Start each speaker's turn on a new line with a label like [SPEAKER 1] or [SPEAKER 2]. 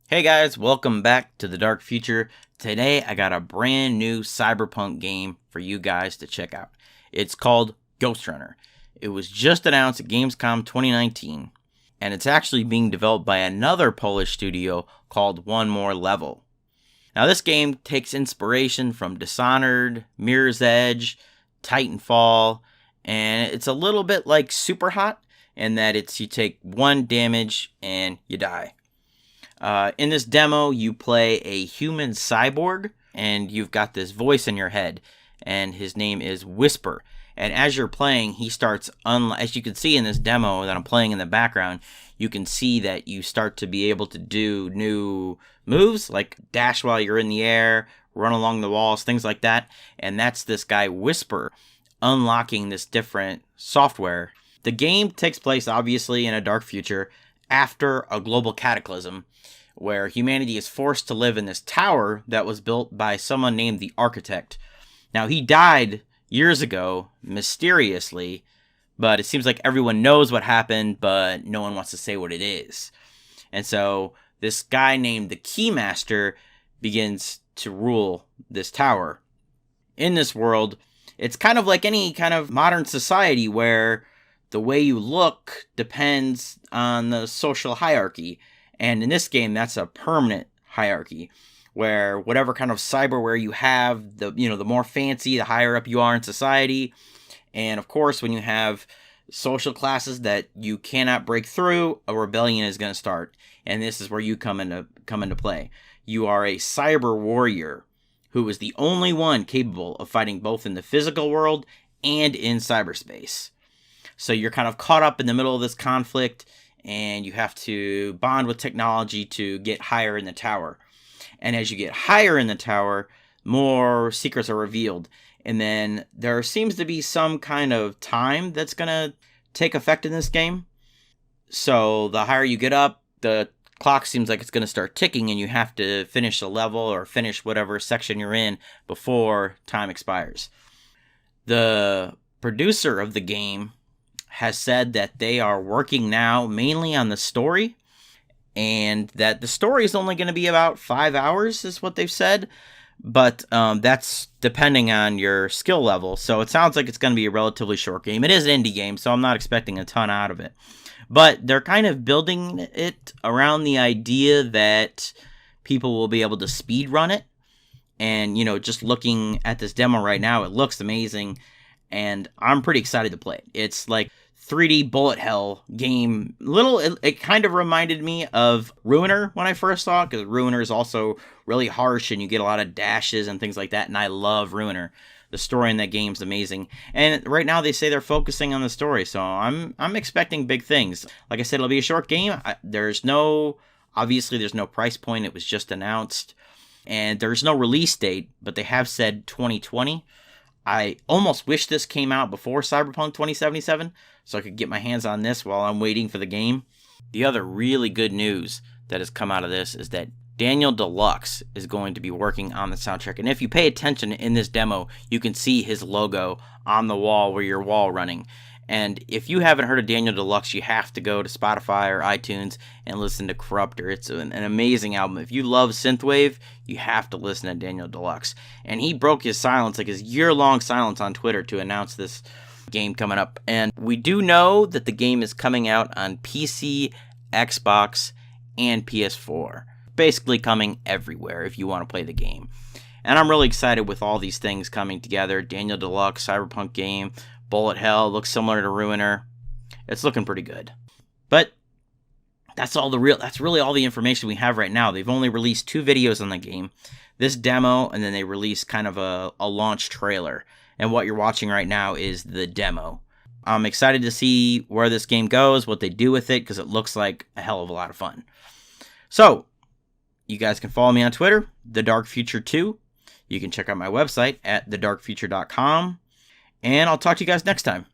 [SPEAKER 1] Hey guys, welcome back to the Dark Future. Today I got a brand new Cyberpunk game for you guys to check out. It's called Ghostrunner. It was just announced at Gamescom 2019, and it's actually being developed by another Polish studio called One More Level. Now this game takes inspiration from Dishonored, Mirror's Edge, Titanfall, and it's a little bit like Superhot in that you take 1 damage and you die. In this demo, you play a human cyborg, and you've got this voice in your head, and his name is Whisper. And as you're playing, he starts, as you can see in this demo that I'm playing in the background, you can see that you start to be able to do new moves, like dash while you're in the air, run along the walls, things like that. And that's this guy Whisper unlocking this different software. The game takes place, obviously, in a dark future after a global cataclysm, where humanity is forced to live in this tower that was built by someone named the Architect. Now, he died years ago, mysteriously, but it seems like everyone knows what happened, but no one wants to say what it is. And so, this guy named the Keymaster begins to rule this tower. In this world, it's kind of like any kind of modern society where the way you look depends on the social hierarchy. And in this game, that's a permanent hierarchy, where whatever kind of cyberware you have, the more fancy, the higher up you are in society. And of course, when you have social classes that you cannot break through, a rebellion is going to start. And this is where you come into play. You are a cyber warrior who is the only one capable of fighting both in the physical world and in cyberspace. So you're kind of caught up in the middle of this conflict, and you have to bond with technology to get higher in the tower. And as you get higher in the tower, more secrets are revealed. And then there seems to be some kind of time that's going to take effect in this game. So the higher you get up, the clock seems like it's going to start ticking, and you have to finish the level or finish whatever section you're in before time expires. The producer of the game has said that they are working now mainly on the story, and that the story is only going to be about 5 hours is what they've said, but that's depending on your skill level. So it sounds like it's going to be a relatively short game. It is an indie game, so I'm not expecting a ton out of it, but they're kind of building it around the idea that people will be able to speed run it. And just looking at this demo right now, it looks amazing, and I'm pretty excited to play it. It's like 3D bullet hell game. It kind of reminded me of Ruiner when I first saw it, because Ruiner is also really harsh and you get a lot of dashes and things like that, and I love Ruiner. The story in that game is amazing, and right now they say they're focusing on the story, so I'm expecting big things. Like I said, it'll be a short game. There's no price point. It was just announced, and there's no release date, but they have said 2020. I almost wish this came out before Cyberpunk 2077, so I could get my hands on this while I'm waiting for the game. The other really good news that has come out of this is that Daniel Deluxe is going to be working on the soundtrack. And if you pay attention in this demo, you can see his logo on the wall where you're wall running. And if you haven't heard of Daniel Deluxe, you have to go to Spotify or iTunes and listen to Corruptor. It's an amazing album. If you love synthwave, you have to listen to Daniel Deluxe. And he broke his silence, like his year-long silence on Twitter, to announce this game coming up. And we do know that the game is coming out on PC, Xbox, and PS4. Basically coming everywhere if you want to play the game. And I'm really excited with all these things coming together. Daniel Deluxe, Cyberpunk game, Bullet Hell, looks similar to Ruiner. It's looking pretty good. But that's really all the information we have right now. They've only released 2 videos on the game. This demo, and then they released kind of a launch trailer. And what you're watching right now is the demo. I'm excited to see where this game goes, what they do with it, because it looks like a hell of a lot of fun. So, you guys can follow me on Twitter, TheDarkFuture2. You can check out my website at thedarkfuture.com. And I'll talk to you guys next time.